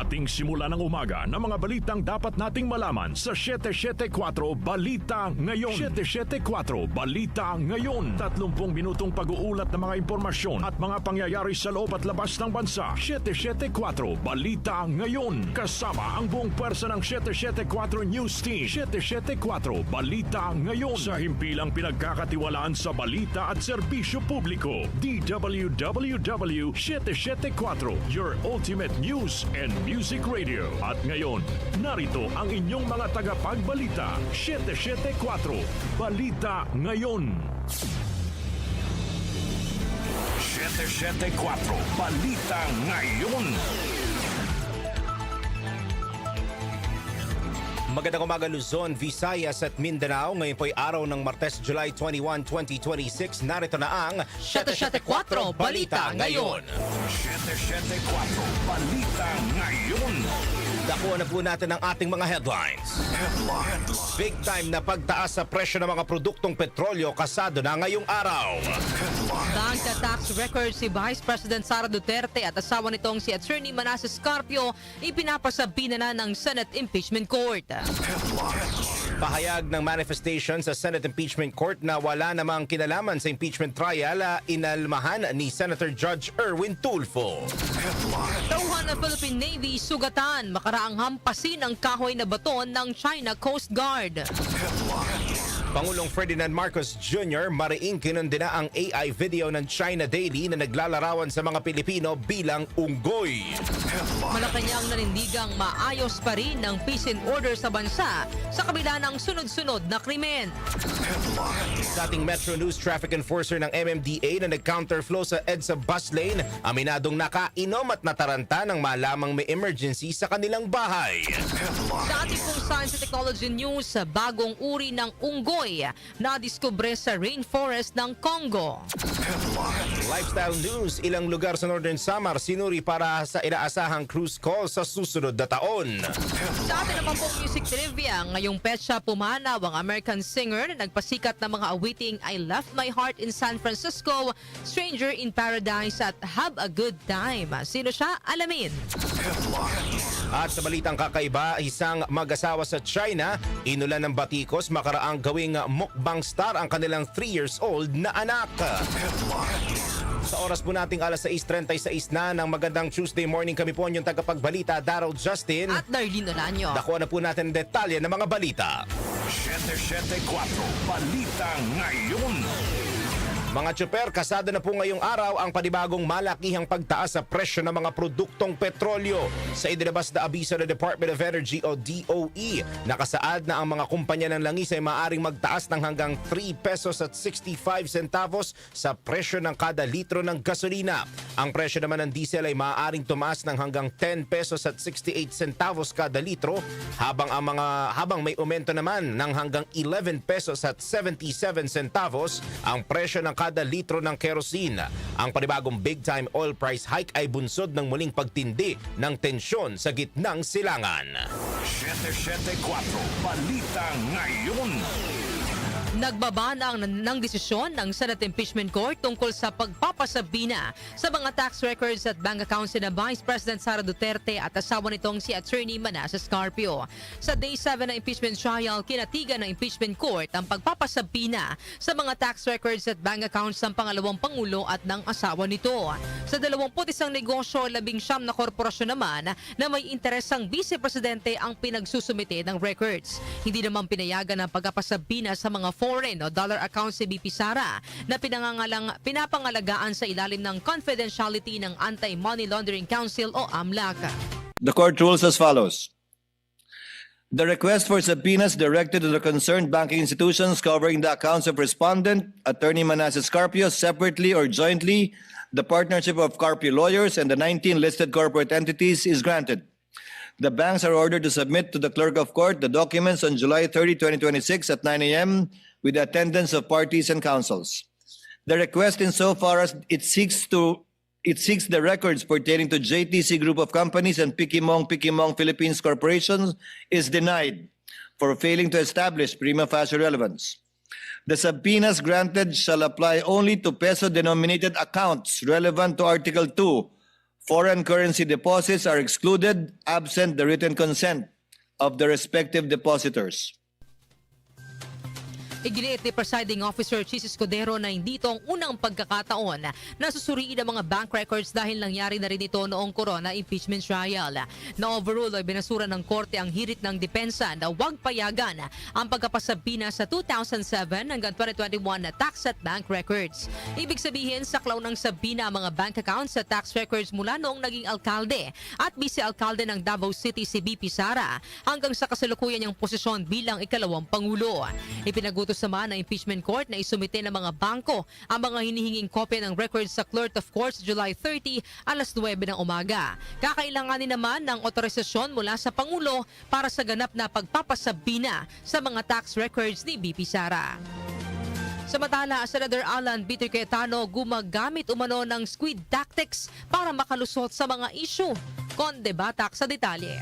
Ating simula ng umaga ng mga balitang dapat nating malaman sa 774 Balita Ngayon. 774 Balita Ngayon. 30 minutong pag-uulat ng mga impormasyon at mga pangyayari sa loob at labas ng bansa. 774 Balita Ngayon. Kasama ang buong pwersa ng 774 News Team. 774 Balita Ngayon. Sa himpilang pinagkakatiwalaan sa balita at serbisyo publiko. DWWW 774, your ultimate news and music radio. At ngayon, narito ang inyong mga tagapagbalita. 774 Balita Ngayon. 774 Balita Ngayon. Magandang umaga Luzon, Visayas at Mindanao. Ngayon po'y araw ng Martes, July 21, 2026. Narito na ang 774 Balita Ngayon. 774 Balita Ngayon. Dakuha na po natin ang ating mga headlines. Big time na pagtaas sa presyo ng mga produktong petrolyo kasado na ngayong araw. Bangka tax record si Vice President Sara Duterte at asawa nitong si Attorney Manasseh Scarpio ipinapasabi na ng Senate Impeachment Court. Pahayag ng manifestation sa Senate Impeachment Court na wala namang kinalaman sa impeachment trial, inalmahan ni Senator Judge Erwin Tulfo. Tauhan ng Philippine Navy sugatan makaraang hampasin ang kahoy na baton ng China Coast Guard. Pangulong Ferdinand Marcos Jr. mariing kinundina ang AI video ng China Daily na naglalarawan sa mga Pilipino bilang unggoy. Malacanang nanindigang maayos pa rin ng peace and order sa bansa sa kabila ng sunod-sunod na krimen. Dating Metro News traffic enforcer ng MMDA na nag-counterflow sa EDSA bus lane, aminadong nakainom at nataranta ng malamang may emergency sa kanilang bahay. Sa ating pong Science and Technology News, bagong uri ng unggoy na diskubre sa rainforest ng Congo. Lifestyle News, ilang lugar sa Northern Samar sinuri para sa inaasahang cruise call sa susunod na taon. Sa atin naman pong music trivia, ngayong petsa pumanaw ang American singer na nagpasikat ng mga awiting I Left My Heart in San Francisco, Stranger in Paradise at Have a Good Time. Sino siya? Alamin. At sa balitang kakaiba, isang mag-asawa sa China, inulan ng batikos makaraang gawing mukbang star ang kanilang 3 years old na anak. Sa oras po nating alas 6:36 na ng magandang Tuesday morning, kami po yung tagapagbalita, Darrell Justin. At Darlene Olanyo. Dakuha na po natin ang detalye ng mga balita. 774 Balita Ngayon. Mga tsuper, kasada na po ngayong araw ang panibagong malakihang pagtaas sa presyo ng mga produktong petrolyo. Sa idinabas na abiso ng Department of Energy o DOE, nakasaad na ang mga kumpanya ng langis ay maaaring magtaas ng hanggang 3 pesos at 65 centavos sa presyo ng kada litro ng gasolina. Ang presyo naman ng diesel ay maaaring tumaas ng hanggang 10 pesos at 68 centavos kada litro, habang may aumento naman ng hanggang 11 pesos at 77 centavos ang presyo ng kada litro ng kerosene. Ang panibagong big-time oil price hike ay bunsod ng muling pagtindi ng tensyon sa gitnang silangan. 774 Balita Ngayon. Nagbaba ng desisyon ng Senate Impeachment Court tungkol sa pagpapasabina sa mga tax records at bank accounts na Vice President Sara Duterte at asawa nitong si Attorney Manasseh Scarpio. Sa Day 7 na impeachment trial, kinatigan ng Impeachment Court ang pagpapasabina sa mga tax records at bank accounts ng pangalawang Pangulo at ng asawa nito. Sa 21 negosyo, 19 na korporasyon naman na may interesang Vice Presidente ang pinagsusumite ng records. Hindi naman pinayagan ang pagpapasabina sa mga foreign o dollar accounts si BP Sara na pinapangalagaan sa ilalim ng confidentiality ng Anti-Money Laundering Council o AMLAC. The court rules as follows. The request for subpoenas directed to the concerned banking institutions covering the accounts of respondent, Attorney Manasseh Scarpio, separately or jointly, the partnership of Scarpio lawyers, and the 19 listed corporate entities is granted. The banks are ordered to submit to the clerk of court the documents on July 30, 2026 at 9 a.m. with the attendance of parties and counsels. The request insofar as it seeks the records pertaining to JTC Group of Companies and Pikimong Philippines Corporation is denied for failing to establish prima facie relevance. The subpoenas granted shall apply only to peso-denominated accounts relevant to Article 2 foreign currency deposits are excluded absent the written consent of the respective depositors. Iginiit ni Presiding Officer Chis Escudero na hindi ito ang unang pagkakataon na susuriin ang mga bank records dahil nangyari na rin ito noong corona impeachment trial. Na-overrule o binasura ng korte ang hirit ng depensa na huwag payagan ang pagkapasabina sa 2007 hanggang 2021 na tax at bank records. Ibig sabihin, saklaw ng sabina ang mga bank accounts sa tax records mula noong naging alkalde at vice-alkalde ng Davao City si BP Sara hanggang sa kasalukuyan niyang posisyon bilang ikalawang pangulo. Ipinagutos naman ng impeachment court na isumite ng mga bangko ang mga hinihinging kopya ng records sa Clerk of Courts July 30 alas 9 ng umaga. Kakailanganin naman ng otorisasyon mula sa Pangulo para sa ganap na pagpapasabina sa mga tax records ni BP Sara. Samantala, Senator Alan Peter Cayetano gumagamit umano ng squid tactics para makalusot sa mga isyu. Conde Batak sa detalye.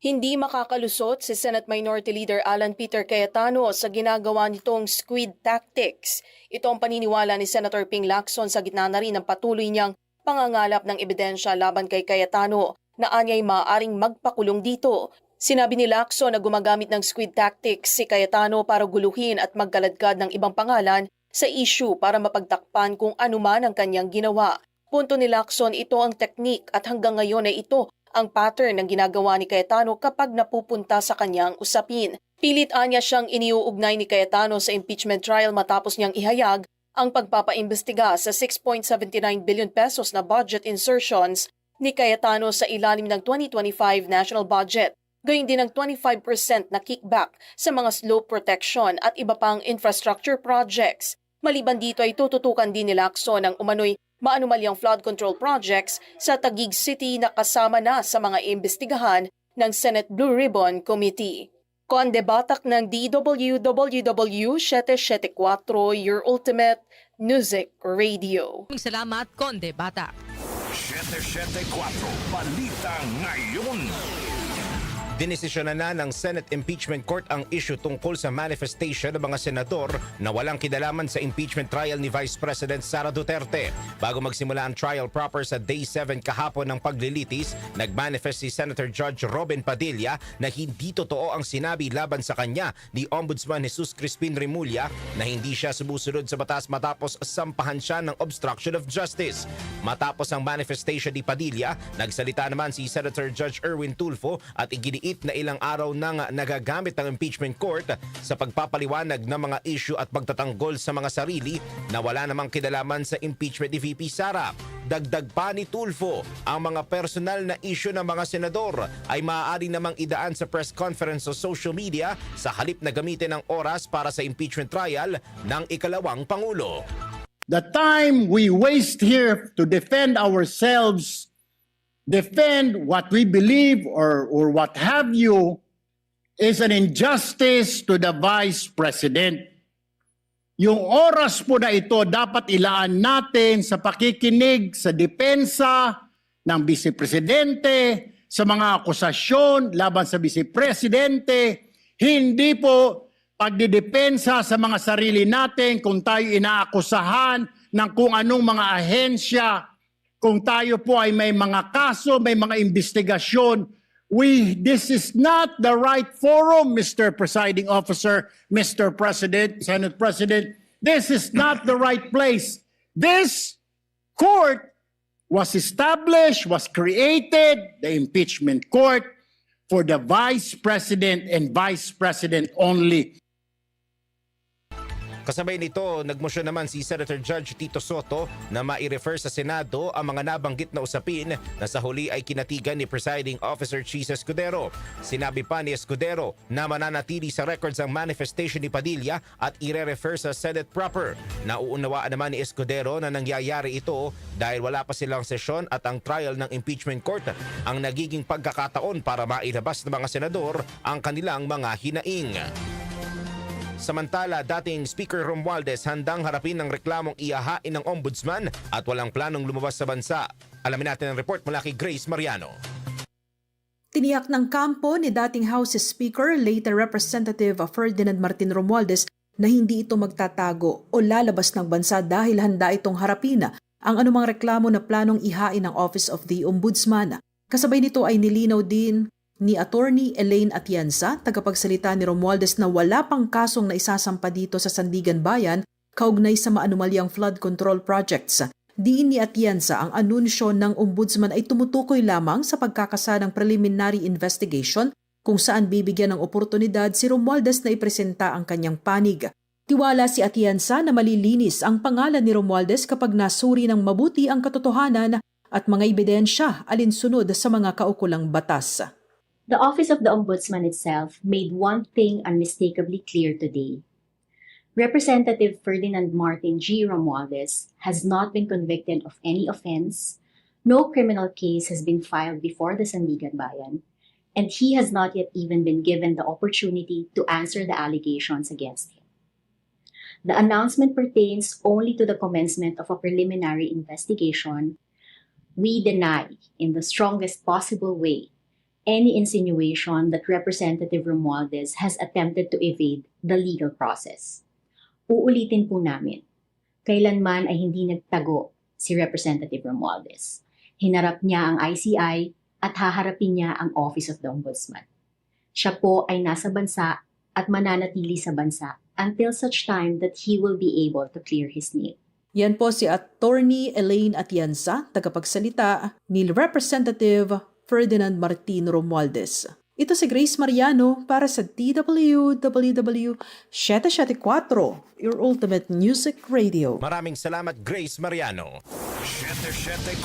Hindi makakalusot si Senate Minority Leader Alan Peter Cayetano sa ginagawa nitong squid tactics. Ito ang paniniwala ni Senator Ping Lacson sa gitna na rin ng patuloy niyang pangangalap ng ebidensya laban kay Cayetano na anya'y maaaring magpakulong dito. Sinabi ni Lacson na gumagamit ng squid tactics si Cayetano para guluhin at magkaladkad ng ibang pangalan sa issue para mapagtakpan kung ano man ang kanyang ginawa. Punto ni Lacson, ito ang teknik at hanggang ngayon ay ito ang pattern ng ginagawa ni Cayetano kapag napupunta sa kanyang usapin. Pilit anya siyang iniuugnay ni Cayetano sa impeachment trial matapos niyang ihayag ang pagpapaimbestiga sa 6.79 billion pesos na budget insertions ni Cayetano sa ilalim ng 2025 national budget. Gayun din ang 25% na kickback sa mga slope protection at iba pang infrastructure projects. Maliban dito ay tututukan din ni Lacson ang umano'y maanumalyang flood control projects sa Taguig City na kasama na sa mga imbestigahan ng Senate Blue Ribbon Committee. Conde Batak ng DWWW 774, your ultimate music radio. Salamat, Conde Batak. 774 Balita Ngayon. Dinesisyonan na ng Senate Impeachment Court ang issue tungkol sa manifestation ng mga senador na walang kinalaman sa impeachment trial ni Vice President Sara Duterte. Bago magsimula ang trial proper sa Day 7 kahapon ng paglilitis, nagmanifest si Senator Judge Robin Padilla na hindi totoo ang sinabi laban sa kanya ni Ombudsman Jesus Crispin Remulla na hindi siya sumusunod sa batas matapos sampahan siya ng obstruction of justice. Matapos ang manifestation ni Padilla, nagsalita naman si Senator Judge Erwin Tulfo at iginiit na ilang araw nang nagagamit ng impeachment court sa pagpapaliwanag ng mga issue at pagtatanggol sa mga sarili na wala namang kinalaman sa impeachment ni VP Sara. Dagdag pa ni Tulfo, ang mga personal na issue ng mga senador ay maaari namang idaan sa press conference o social media sa halip na gamitin ang oras para sa impeachment trial ng ikalawang Pangulo. The time we waste here to defend ourselves, defend what we believe or what have you, is an injustice to the Vice President. Yung oras po na ito dapat ilaan natin sa pakikinig sa depensa ng Vice Presidente, sa mga akusasyon laban sa Vice Presidente, hindi po pagdidepensa sa mga sarili natin kung tayo inaakusahan ng kung anong mga ahensya. Kung tayo po ay may mga kaso, may mga investigasyon, this is not the right forum, Mr. Presiding Officer, Mr. President, Senate President. This is not the right place. This court was established, was created, the impeachment court, for the Vice President and Vice President only. Kasabay nito, nagmosyon naman si Senator Judge Tito Soto na mai-refer sa Senado ang mga nabanggit na usapin na sa huli ay kinatigan ni Presiding Officer Chis Escudero. Sinabi pa ni Escudero na mananatili sa records ang manifestation ni Padilla at ire-refer sa Senate proper. Nauunawaan naman ni Escudero na nangyayari ito dahil wala pa silang sesyon at ang trial ng impeachment court ang nagiging pagkakataon para mailabas ng mga senador ang kanilang mga hinaing. Samantala, dating Speaker Romualdez handang harapin ng reklamong ihahain ng Ombudsman at walang planong lumabas sa bansa. Alamin natin ang report mula kay Grace Mariano. Tiniyak ng kampo ni dating House Speaker, later Representative Ferdinand Martin Romualdez na hindi ito magtatago o lalabas ng bansa dahil handa itong harapin ang anumang reklamo na planong ihain ng Office of the Ombudsman. Kasabay nito ay nilinaw din ni Attorney Elaine Atienza, tagapagsalita ni Romualdez, na wala pang kasong na isasampa dito sa Sandigan Bayan kaugnay sa maanumalyang flood control projects. Diin ni Atienza ang anunsyo ng Ombudsman ay tumutukoy lamang sa pagkakasa ng preliminary investigation kung saan bibigyan ng oportunidad si Romualdez na ipresenta ang kanyang panig. Tiwala si Atienza na malilinis ang pangalan ni Romualdez kapag nasuri ng mabuti ang katotohanan at mga ebidensya alinsunod sa mga kaukulang batas. The Office of the Ombudsman itself made one thing unmistakably clear today. Representative Ferdinand Martin G. Romualdez has not been convicted of any offense, no criminal case has been filed before the Sandigan Bayan, and he has not yet even been given the opportunity to answer the allegations against him. The announcement pertains only to the commencement of a preliminary investigation. We deny, in the strongest possible way, any insinuation that Representative Romualdez has attempted to evade the legal process. Uulitin po namin, kailanman ay hindi nagtago si Representative Romualdez. Hinarap niya ang ICI at haharapin niya ang Office of the Ombudsman. Siya po ay nasa bansa at mananatili sa bansa until such time that he will be able to clear his name. Yan po si Attorney Elaine Atienza, tagapagsalita ni Representative Ferdinand Martin Romualdez. Ito si Grace Mariano para sa DWWW 774, your ultimate music radio. Maraming salamat, Grace Mariano. 774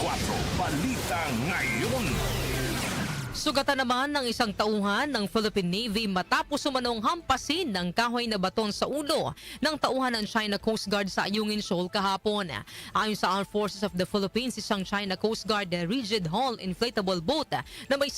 Balita Ngayon. Sugatan naman ng isang tauhan ng Philippine Navy matapos umanong hampasin ng kahoy na baton sa ulo ng tauhan ng China Coast Guard sa Ayungin Shoal kahapon. Ayon sa Armed Forces of the Philippines, isang China Coast Guard rigid hull inflatable boat na may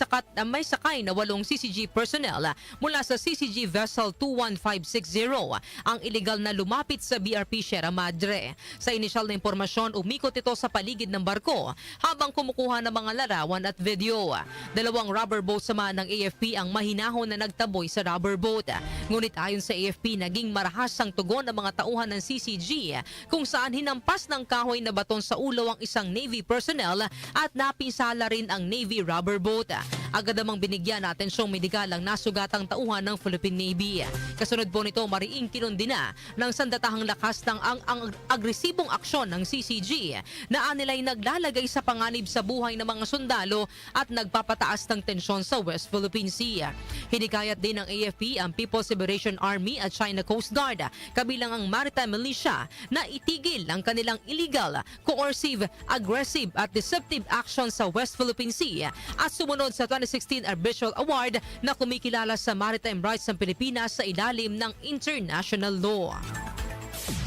sakay na 8 CCG personnel mula sa CCG Vessel 21560 ang illegal na lumapit sa BRP Sierra Madre. Sa inisyal na impormasyon, umikot ito sa paligid ng barko habang kumukuha ng mga larawan at video. Dalawang rubber boat sama ng AFP ang mahinahon na nagtaboy sa rubber boat. Ngunit ayon sa AFP, naging marahas ang tugon ng mga tauhan ng CCG kung saan hinampas ng kahoy na baton sa ulo ang isang Navy personnel at napinsala rin ang Navy rubber boat. Agad namang binigyan na atensyong medikal ang nasugatang tauhan ng Philippine Navy. Kasunod po nito, mariing kinundina ng sandatahang lakas ng ang agresibong aksyon ng CCG na anilay naglalagay sa panganib sa buhay ng mga sundalo at nagpapataas ng tensyon sa West Philippine Sea. Hinikayat din ng AFP ang People's Liberation Army at China Coast Guard kabilang ang Maritime Militia na itigil ang kanilang illegal, coercive, aggressive at deceptive actions sa West Philippine Sea at sumunod sa 2016 Arbitral Award na kumikilala sa maritime rights ng Pilipinas sa ilalim ng international law.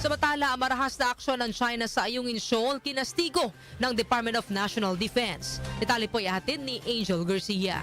Samantala, ang marahas na aksyon ng China sa Ayungin Shoal kinastigo ng Department of National Defense. Detalye po ihatid ni Angel Garcia.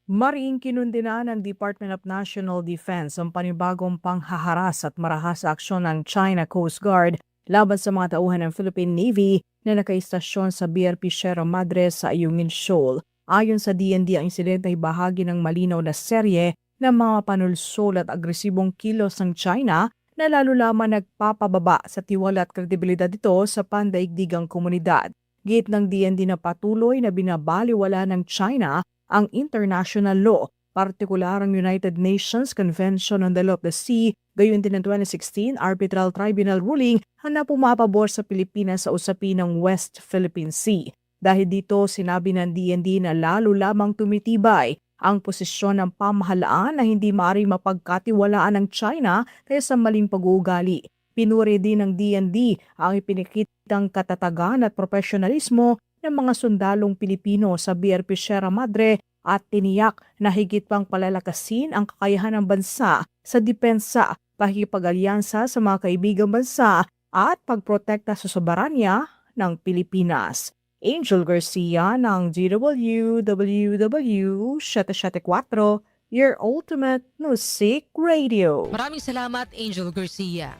Mariing kinundina ng Department of National Defense ang panibagong panghaharas at marahas na aksyon ng China Coast Guard laban sa mga tauhan ng Philippine Navy na nakaistasyon sa BRP Sierra Madre sa Ayungin Shoal. Ayon sa DND, ang insidente ay bahagi ng malinaw na serye ng mga panulsol at agresibong kilos ng China na lalo lamang nagpapababa sa tiwala at kredibilidad ito sa pandaigdigang komunidad. Gate ng DND na patuloy na binabaliwala ng China ang international law, partikular ang United Nations Convention on the Law of the Sea, gayon din ang 2016 Arbitral Tribunal ruling na pumapabor sa Pilipinas sa usapin ng West Philippine Sea. Dahil dito, sinabi ng DND na lalo lamang tumitibay ang posisyon ng pamahalaan na hindi maaaring mapagkatiwalaan ng China dahil sa maling pag-uugali. Pinuri din ng DND ang ipinikitang katatagan at profesionalismo ng mga sundalong Pilipino sa BRP Sierra Madre at tiniyak na higit pang palalakasin ang kakayahan ng bansa sa depensa, pakikipag-alyansa sa mga kaibigang bansa at pagprotekta sa soberanya ng Pilipinas. Angel Garcia ng DWWW 774, your ultimate music radio. Maraming salamat, Angel Garcia.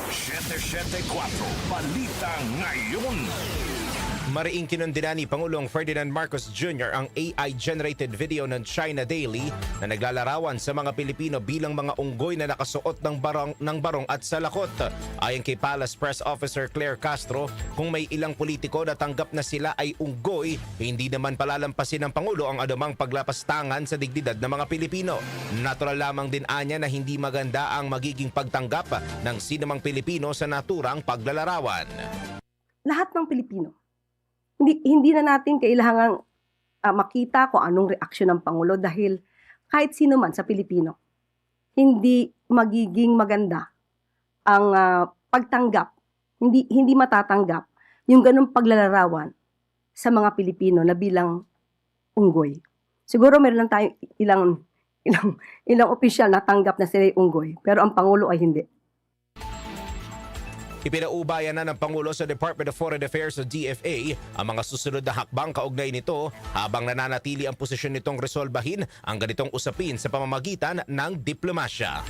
774 Balita Ngayon. Mariing kinundina ni Pangulong Ferdinand Marcos Jr. ang AI-generated video ng China Daily na naglalarawan sa mga Pilipino bilang mga unggoy na nakasuot ng barong at salakot. Ayon kay Palace Press Officer Claire Castro, kung may ilang politiko na tanggap na sila ay unggoy, hindi naman palalampasin ng Pangulo ang anumang paglapastangan sa dignidad ng mga Pilipino. Natural lamang din anya na hindi maganda ang magiging pagtanggap ng sinumang Pilipino sa naturang paglalarawan. Lahat ng Pilipino. Hindi na natin kailangang makita kung anong reaksyon ng Pangulo dahil kahit sino man sa Pilipino, hindi magiging maganda ang pagtanggap, hindi matatanggap yung ganong paglalarawan sa mga Pilipino na bilang unggoy. Siguro meron lang tayong ilang opisyal na tanggap na sila unggoy, pero ang Pangulo ay hindi. Ipinaubayan na ng Pangulo sa Department of Foreign Affairs o DFA ang mga susunod na hakbang kaugnay nito habang nananatili ang posisyon nitong resolbahin ang ganitong usapin sa pamamagitan ng diplomasya.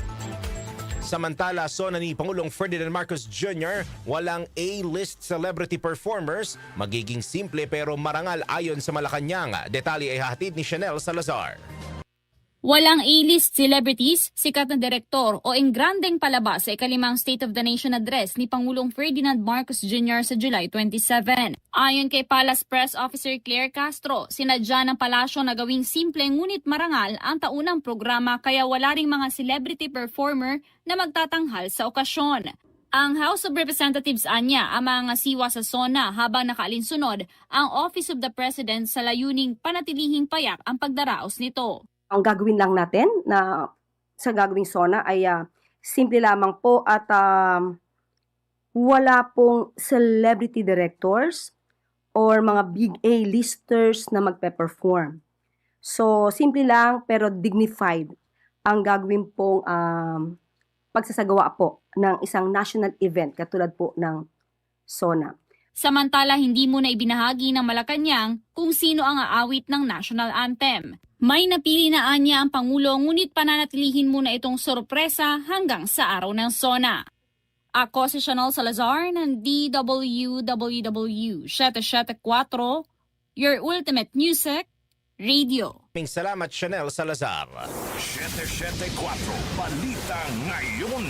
Samantala, sona ni Pangulong Ferdinand Marcos Jr., walang A-list celebrity performers, magiging simple pero marangal ayon sa Malacanang. Detalye ay hatid ni Chanel Salazar. Walang A-list celebrities, sikat na direktor o engrandeng palabas sa ikalimang State of the Nation address ni Pangulong Ferdinand Marcos Jr. sa July 27. Ayon kay Palace Press Officer Claire Castro, sinadya ng palasyo na gawing simple ngunit marangal ang taunang programa kaya wala ring mga celebrity performer na magtatanghal sa okasyon. Ang House of Representatives anya ang mga siwa sa SONA habang nakaalinsunod ang Office of the President sa layuning panatilihing payak ang pagdaraos nito. Ang gagawin lang natin na sa gagawing SONA ay simple lamang po at wala pong celebrity directors or mga big A-listers na magpe-perform. So, simple lang pero dignified ang gagawin pong pagsasagawa po ng isang national event katulad po ng SONA. Samantala, hindi muna ibinahagi ng Malacanang kung sino ang aawit ng national anthem. May napili na anya ang Pangulo ngunit pananatilihin muna itong sorpresa hanggang sa araw ng SONA. Ako si Chanel Salazar ng DWWW 774, your ultimate music radio. Salamat Chanel Salazar. 774 Balita Ngayon.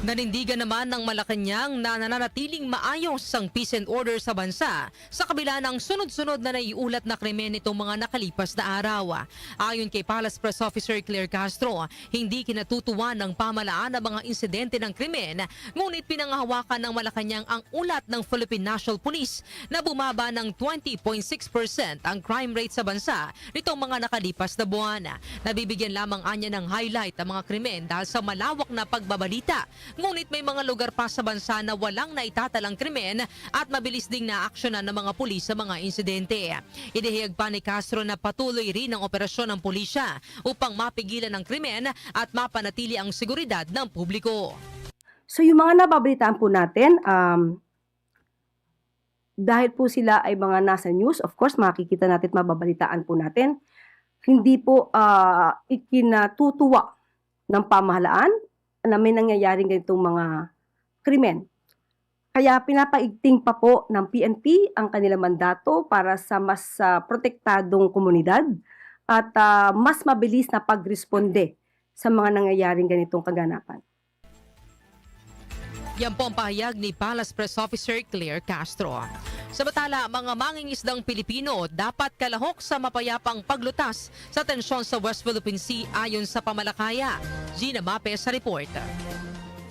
Nanindigan naman ng Malacanang na nananatiling maayos ang peace and order sa bansa sa kabila ng sunod-sunod na naiulat na krimen nitong mga nakalipas na araw. Ayon kay Palace Press Officer Claire Castro, hindi kinatutuwa ng pamalaan ang mga insidente ng krimen, ngunit pinanghahawakan ng Malacanang ang ulat ng Philippine National Police na bumaba ng 20.6% ang crime rate sa bansa nitong mga nakalipas na buwan. Nabibigyan lamang anya ng highlight ang mga krimen dahil sa malawak na pagbabalita. Ngunit may mga lugar pa sa bansa na walang naitatalang krimen at mabilis ding naaksyonan ng mga pulis sa mga insidente. Idehayag pa ni Castro na patuloy rin ang operasyon ng pulisya upang mapigilan ang krimen at mapanatili ang seguridad ng publiko. So yung mga nababalitaan po natin, dahil po sila ay mga nasa news, of course makikita natin at mababalitaan po natin, hindi po ikinatutuwa ng pamahalaan na may nangyayaring ganitong mga krimen. Kaya pinapaigting pa po ng PNP ang kanilang mandato para sa mas protektadong komunidad at mas mabilis na pagresponde sa mga nangyayaring ganitong kaganapan. Yan po ang pahayag ni Palace Press Officer Claire Castro. Samantala, mga mangingisdang Pilipino dapat kalahok sa mapayapang paglutas sa tensyon sa West Philippine Sea ayon sa Pamalakaya. Gina Mape sa report.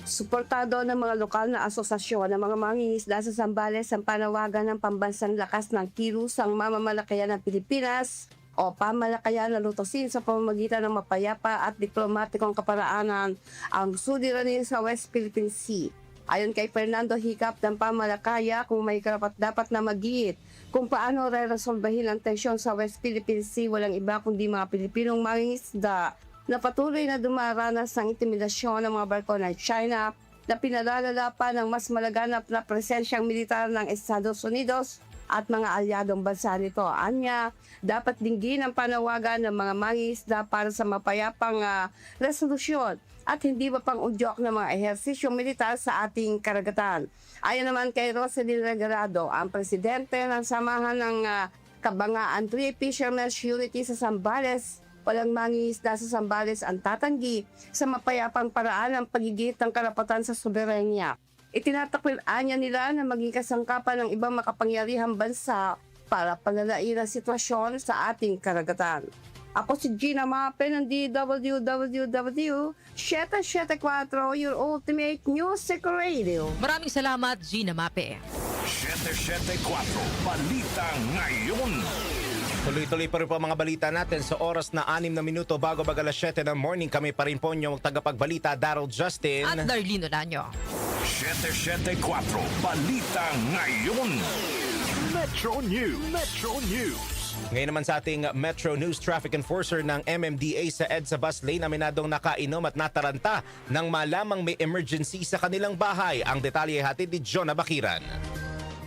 Suportado ng mga lokal na asosasyon ng mga mangingisda sa Zambales ang panawagan ng pambansang lakas ng kirusang mamamalakayan ng Pilipinas o pamalakayan na lutusin sa pamamagitan ng mapayapa at diplomatikong kaparaanan ang suliranin sa West Philippine Sea. Ayon kay Fernando Hicap ng Pamalakaya, kung may karapat-dapat na mag-iit kung paano re-resolbahin ang tensyon sa West Philippine Sea, walang iba kundi mga Pilipinong mangingisda na patuloy na dumaranas ng intimidasyon ng mga barko ng China na pinalalala pa ng mas malaganap na presensyang militar ng Estados Unidos at mga alyadong bansa nito. Anya, dapat dinggin ang panawagan ng mga mangingisda para sa mapayapang resolusyon at hindi pa pang udyok ng mga ehersisyong militar sa ating karagatan. Ayon naman kay Roselyn Regalado, ang presidente ng samahan ng Kabangaan 3 Fishermen's Unity sa Zambales, walang mangingisda sa Zambales ang tatanggi sa mapayapang paraan ng pagigit ng karapatan sa soberanya. Itinatakwil-anya nila na maging kasangkapan ng ibang makapangyarihang bansa para palalain ang sitwasyon sa ating karagatan. Ako si Gina Mape ng DWWW 774, your ultimate music radio. Maraming salamat, Gina Mape. 774 Balita Ngayon. Tuloy-tuloy pa rin po ang mga balita natin sa oras na 6 na minuto bago alas 7 ng morning. Kami pa rin po yung tagapagbalita, Daryl Justin. At Darlene Olanyo. 774 Balita Ngayon. Metro News. Metro News. Ngayon naman sa ating Metro News Traffic Enforcer ng MMDA sa EDSA bus lane, aminadong nakainom at nataranta nang malamang may emergency sa kanilang bahay. Ang detalye hatid ni Jonah Bakiran.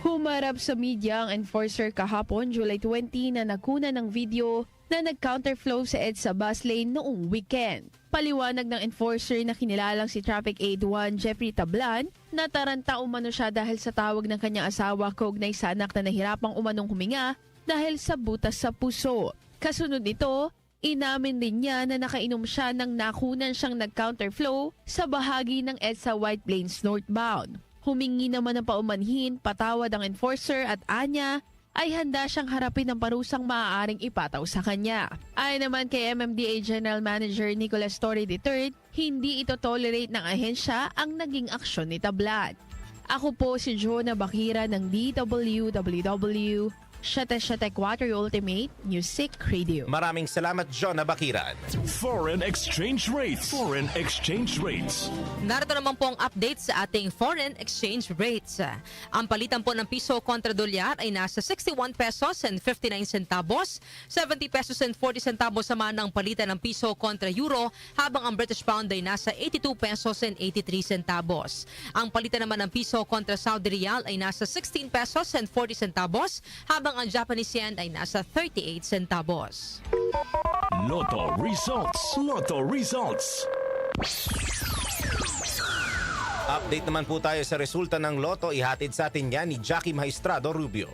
Humarap sa media ang enforcer kahapon, July 20, na nakuna ng video na nag-counterflow sa EDSA bus lane noong weekend. Paliwanag ng enforcer na kinilalang si Traffic Aid 1 Jeffrey Tablan, nataranta umano siya dahil sa tawag ng kanyang asawa kaugnay sa anak na nahirapang umanong huminga dahil sa butas sa puso. Kasunod nito, inamin din niya na nakainom siya nang nakunan siyang nag-counterflow sa bahagi ng EDSA White Plains northbound. Humingi naman ng paumanhin, patawad ang enforcer at anya ay handa siyang harapin ang parusang maaaring ipataw sa kanya. Ayon naman kay MMDA General Manager Nicolas Torre III, hindi ito tolerate ng ahensya ang naging aksyon ni Tablan. Ako po si Jonah Bakira ng DWWW 774 Ultimate Music Radio. Maraming salamat, Jonah Bakiran. Foreign exchange rates. Foreign exchange rates. Narito naman po ang update sa ating foreign exchange rates. Ang palitan po ng piso kontra dolyar ay nasa 61 pesos and 59 centavos, 70 pesos and 40 centavos naman ang palitan ng piso kontra euro, habang ang British pound ay nasa 82 pesos and 83 centavos. Ang palitan naman ng piso kontra Saudi Riyal ay nasa 16 pesos and 40 centavos, habang ang Japanese yen ay nasa 38 centavos. Lotto results. Lotto results. Update naman po tayo sa resulta ng Lotto. Ihatid sa atin yan ni Jackie Maestrado Rubio.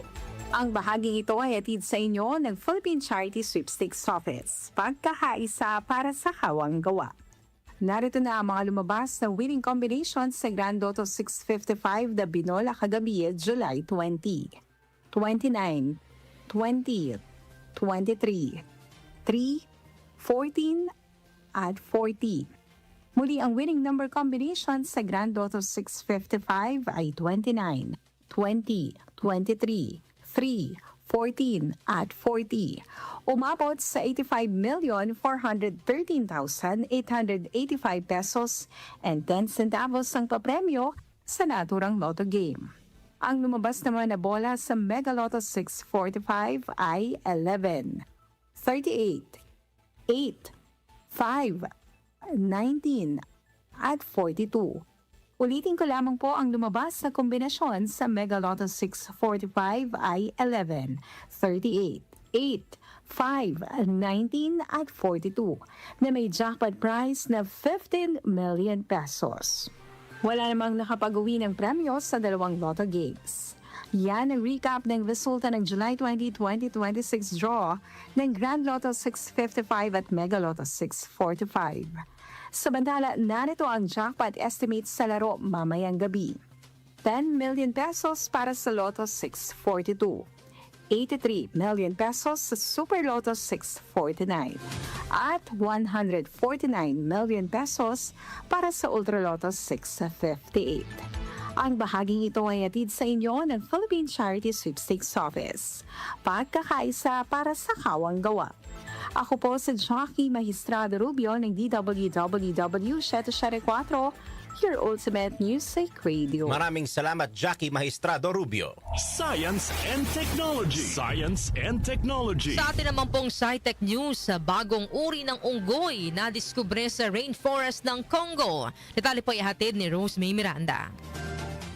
Ang bahaging ito ay hatid sa inyo ng Philippine Charity Sweepstakes Office. Pagkakaisa para sa kawang gawa. Narito na ang mga lumabas na winning combinations sa Grand Lotto 655 na binola kagabi, July 20. 29, 20, 23, 3, 14, at 40. Muli ang winning number combination sa Grand Lotto 655 ay 29, 20, 23, 3, 14, at 40. Umabot sa 85,413,885 pesos and 10 centavos ang papremyo sa naturang lotto game. Ang lumabas naman na bola sa Mega Lotto 645 ay 11, 38, 8, 5, 19, at 42. Ulitin ko lamang po ang lumabas na kombinasyon sa Mega Lotto 645 ay 11, 38, 8, 5, 19, at 42 na may jackpot prize na 15 million pesos. Wala namang nakapag-uwi ng premyo sa dalawang lotto games. Yan ang recap ng resulta ng July 20, 2026 draw ng Grand Lotto 655 at Mega Lotto 645. Samantala, narito ang jackpot estimate sa laro mamayang gabi. 10 million pesos para sa Lotto 642. 83 million pesos sa Super Lotto 649 at 149 million pesos para sa Ultra Lotto 658. Ang bahaging ito ay hatid sa inyo ng Philippine Charity Sweepstakes Office. Pagkakaisa para sa kawang gawa. Ako po si Jackie Maestrado Rubio ng DWWW 774, your ultimate music radio. Maraming salamat, Jackie Maestrado Rubio. Science and Technology. Science and Technology. Sa atin naman pong SciTech News, bagong uri ng unggoy na diskubre sa rainforest ng Congo. Detalye po ihatid ni Rose May Miranda.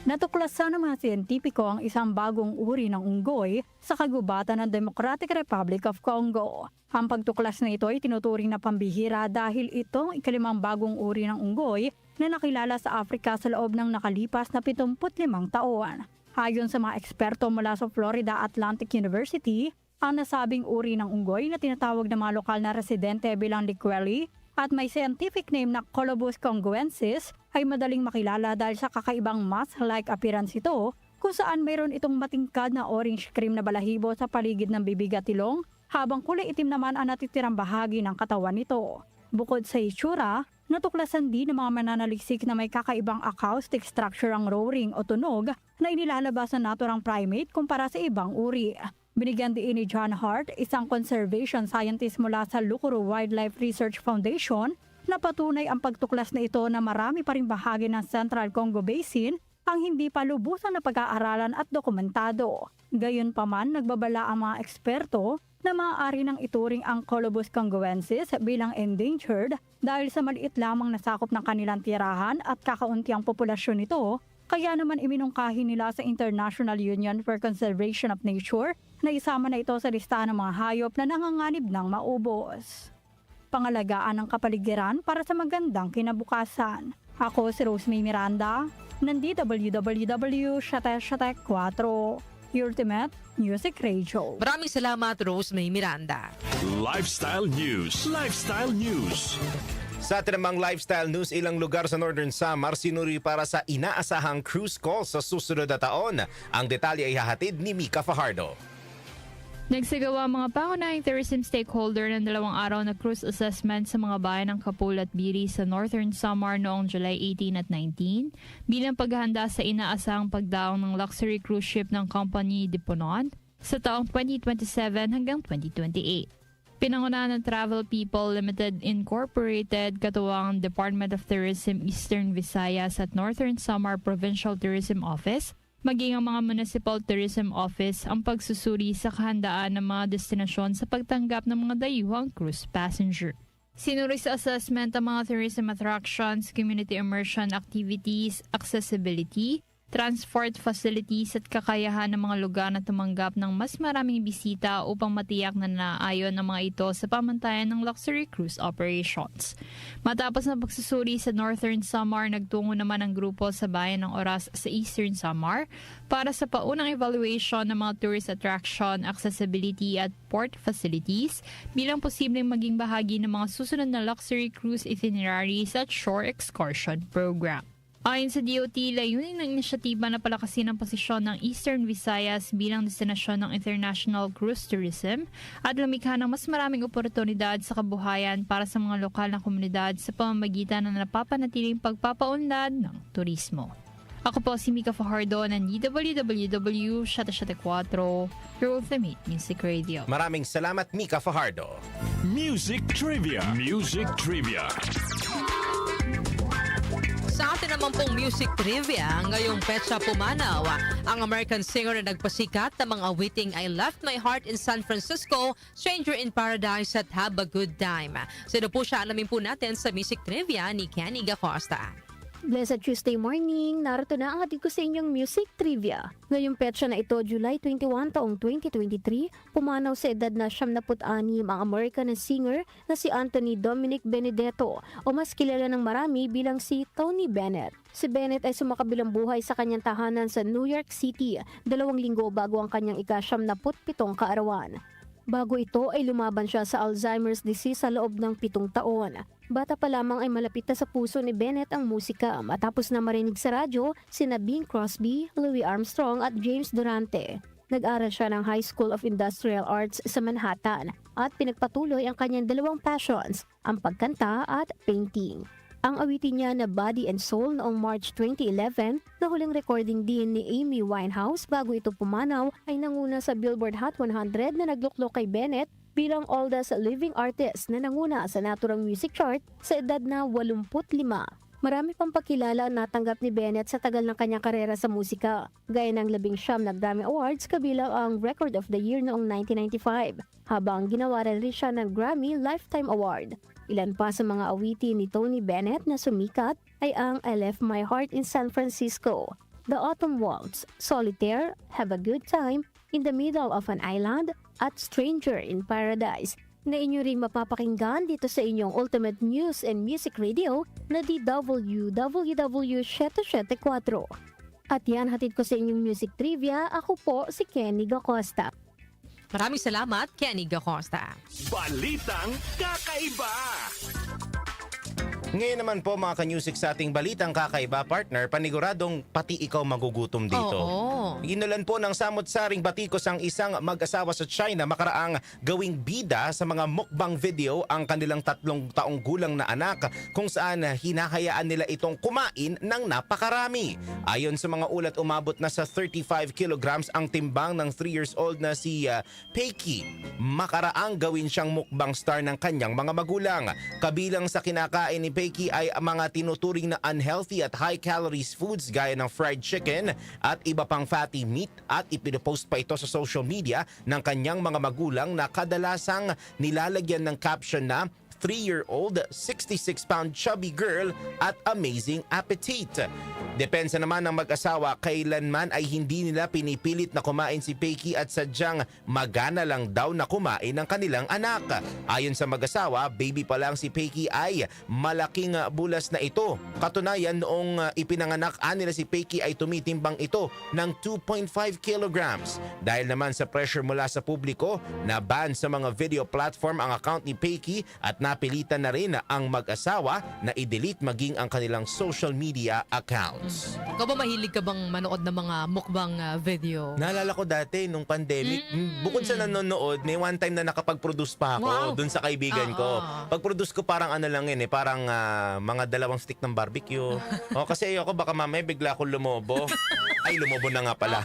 Natuklasan ng mga siyentipiko ang isang bagong uri ng unggoy sa kagubatan ng Democratic Republic of Congo. Ang pagtuklas na ito ay tinuturing na pambihira dahil itong ikalimang bagong uri ng unggoy na nakilala sa Africa sa loob ng nakalipas na 75 taon. Ayon sa mga eksperto mula sa Florida Atlantic University, ang nasabing uri ng unggoy na tinatawag na mga lokal na residente bilang liqueli at may scientific name na Colobus conguensis ay madaling makilala dahil sa kakaibang moth-like appearance ito kung saan mayroon itong matingkad na orange cream na balahibo sa paligid ng bibig at ilong habang kulay itim naman ang natitirang bahagi ng katawan nito. Bukod sa itsura, natuklasan din ng mga mananaliksik na may kakaibang acoustic structure ang roaring o tunog na inilalabas ng naturang primate kumpara sa ibang uri. Binigyan din ni John Hart, isang conservation scientist mula sa Lukuru Wildlife Research Foundation, na patunay ang pagtuklas na ito na marami pa rin bahagi ng Central Congo Basin ang hindi pa lubusan na pag-aaralan at dokumentado. Gayunpaman, nagbabala ang mga eksperto na maaari nang ituring ang Colobus conguensis bilang endangered dahil sa maliit lamang na sakop ng kanilang tirahan at kakaunti ang populasyon nito. Kaya naman iminungkahi nila sa International Union for Conservation of Nature na isama na ito sa listahan ng mga hayop na nanganganib ng maubos. Pangalagaan ng kapaligiran para sa magandang kinabukasan. Ako si Rosemary Miranda, ng DWWW 774, Ultimate Music Radio. Maraming salamat, Rosemary Miranda. Lifestyle News. Lifestyle News. Sa atin namang lifestyle news, ilang lugar sa Northern Samar sinuri para sa inaasahang cruise call sa susunod na taon. Ang detalye ay hahatid ni Mika Fajardo. Nagsagawa mga pangunahing tourism stakeholder ng 2 araw na cruise assessment sa mga bayan ng Kapul at Biri sa Northern Samar noong July 18 at 19 bilang paghahanda sa inaasahang pagdaong ng luxury cruise ship ng Compagnie de Ponant sa taong 2027 hanggang 2028. Pinangunahan ng Travel People Limited Incorporated, katuwang Department of Tourism Eastern Visayas at Northern Samar Provincial Tourism Office, maging ang mga Municipal Tourism Office ang pagsusuri sa kahandaan ng mga destinasyon sa pagtanggap ng mga dayuhang cruise passenger. Sinuri sa assessment ang mga tourism attractions, community immersion activities, accessibility, transport facilities at kakayahan ng mga lugar na tumanggap ng mas maraming bisita upang matiyak na naayon ang mga ito sa pamantayan ng luxury cruise operations. Matapos na pagsusuri sa Northern Samar, nagtungo naman ang grupo sa bayan ng Oras sa Eastern Samar para sa paunang evaluation ng mga tourist attraction, accessibility at port facilities bilang posibleng maging bahagi ng mga susunod na luxury cruise itineraries at shore excursion program. Ayon sa DOT, layunin ng inisyatiba na palakasin ang posisyon ng Eastern Visayas bilang destinasyon ng international cruise tourism at lumikha ng mas maraming oportunidad sa kabuhayan para sa mga lokal na komunidad sa pamamagitan ng napapanatiling pagpapaunlad ng turismo. Ako po si Mika Fajardo ng DWWW 774, your ultimate music radio. Maraming salamat, Mika Fajardo. Music Trivia. Music Trivia. Sa atin naman pong music trivia, ngayong petsa pumanaw, ang American singer na nagpasikat ng mga awiting I Left My Heart in San Francisco, Stranger in Paradise at Have a Good Time. Sino po siya, alamin po natin sa music trivia ni Kenny Gacosta. Blessed Tuesday morning, narito na ang hatid ko sa inyong music trivia. Ngayong petsa na ito, July 21 taong 2023, pumanaw sa edad na 76 ang American na singer na si Anthony Dominic Benedetto o mas kilala ng marami bilang si Tony Bennett. Si Bennett ay sumakabilang buhay sa kanyang tahanan sa New York City 2 linggo bago ang kanyang ika-77 kaarawan. Bago ito ay lumaban siya sa Alzheimer's disease sa loob ng 7 taon. Bata pa lamang ay malapit na sa puso ni Bennett ang musika matapos na marinig sa radyo sina Bing Crosby, Louis Armstrong at James Durante. Nag-aral siya ng High School of Industrial Arts sa Manhattan at pinagpatuloy ang kanyang 2 passions, ang pagkanta at painting. Ang awitin niya na Body and Soul noong March 2011 na huling recording din ni Amy Winehouse bago ito pumanaw ay nanguna sa Billboard Hot 100 na nagluklok kay Bennett bilang oldest living artist na nanguna sa naturang music chart sa edad na 85. Marami pang pakilala ang natanggap ni Bennett sa tagal ng kanyang karera sa musika, gaya ng 19 na Grammy Awards kabilang ang Record of the Year noong 1995, habang ginawaran rin siya ng Grammy Lifetime Award. Ilan pa sa mga awitin ni Tony Bennett na sumikat ay ang I Left My Heart in San Francisco, The Autumn Waltz, Solitaire, Have a Good Time, In the Middle of an Island, at Stranger in Paradise na inyo ring mapapakinggan dito sa inyong Ultimate News and Music Radio na DWWW 774. At yan, hatid ko sa inyong music trivia. Ako po si Kenny Gacosta. Maraming salamat, Kenny Gacosta. Balitang kakaiba! Ngayon naman po mga ka-music sa ating balitang kakaiba, partner, paniguradong pati ikaw magugutom dito. Oo. Ginulan po ng samot-saring batikos ang isang mag-asawa sa China makaraang gawing bida sa mga mukbang video ang kanilang 3 taong gulang na anak kung saan hinahayaan nila itong kumain ng napakarami. Ayon sa mga ulat, umabot na sa 35 kilograms ang timbang ng 3 years old na si Peiki. Makaraang gawin siyang mukbang star ng kanyang mga magulang. Kabilang sa kinakain ni Peiki ay mga tinuturing na unhealthy at high calories foods gaya ng fried chicken at iba pang fatty meat, at ipinopost pa ito sa social media ng kanyang mga magulang na kadalasang nilalagyan ng caption na 3-year-old, 66-pound chubby girl at amazing appetite. Depensa naman ng mag-asawa, kailanman ay hindi nila pinipilit na kumain si Peiki at sadyang magana lang daw na kumain ng kanilang anak. Ayon sa mag-asawa, baby pa lang si Peiki ay malaking bulas na ito. Katunayan, noong ipinanganak nila si Peiki ay tumitimbang ito ng 2.5 kilograms. Dahil naman sa pressure mula sa publiko, na-ban sa mga video platform ang account ni Peiki at napilitan na rin ang mag-asawa na i-delete maging ang kanilang social media accounts. Ikaw ba mahilig ka bang manood ng mga mukbang video? Naalala ko dati nung pandemic, bukod sa nanonood, may one time na nakapag-produce pa ako dun sa kaibigan ko. Pag-produce ko parang ano lang yun parang mga 2 stick ng barbecue. Kasi ayoko baka mamaya bigla akong lumobo. Ay, lumobo na nga pala.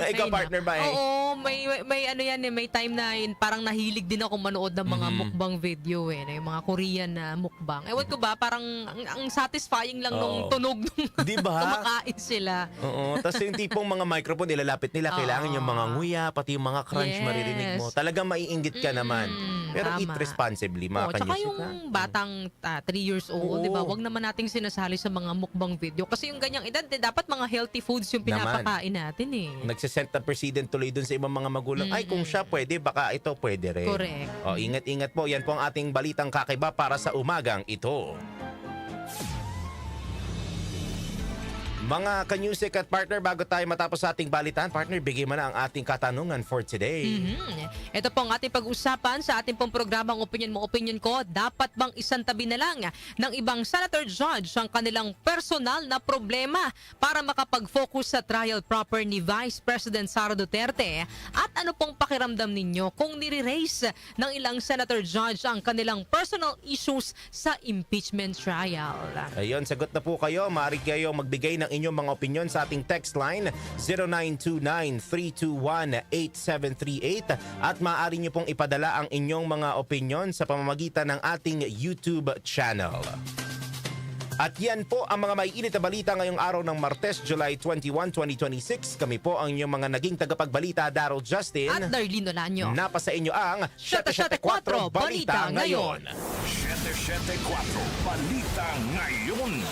Ikaw, partner ba Oo, may ano yan may time na parang nahilig din ako manood ng mga mukbang video yung mga Korean na mukbang. Ewan ko ba, parang ang satisfying lang nung tunog nung kumakain sila. Oo, tapos yung tipong mga microphone ilalapit nila, kailangan yung mga nguya, pati yung mga crunch maririnig mo. Talagang maiinggit ka naman. Pero eat responsibly, mga Tsaka kanyusik. yung batang 3 years old, di ba? Wag naman nating sinasali sa mga mukbang video. Kasi yung ganyang edad, dapat mga healthy foods yung pinapakain natin Nagsisent na president tuloy dun sa ibang mga magulang. Ay, kung siya pwede, baka ito pwede rin. Correct. Ingat-ingat po. Yan po ang ating balitang kakaiba para sa umagang ito. Mga kanyusik at partner, bago tayo matapos sa ating balitan, partner, bigay mo na ang ating katanungan for today. Ito po ang ating pag-usapan sa ating pong programang Opinion Mo, Opinion Ko. Dapat bang isantabi na lang ng ibang senator judge ang kanilang personal na problema para makapag-focus sa trial proper ni Vice President Sara Duterte? At ano pong pakiramdam ninyo kung nire-raise ng ilang senator judge ang kanilang personal issues sa impeachment trial? Ayun, sagot na po kayo. Maaari kayo magbigay ng inyong mga opinion sa ating text line 0929-321-8738 at maaari nyo pong ipadala ang inyong mga opinion sa pamamagitan ng ating YouTube channel. At yan po ang mga maiinit na balita ngayong araw ng Martes, July 21, 2026. Kami po ang inyong mga naging tagapagbalita, Daryl Justin at Darlene Olanyo. Napa sa inyo ang 774 Balita Ngayon. 774 Balita Ngayon.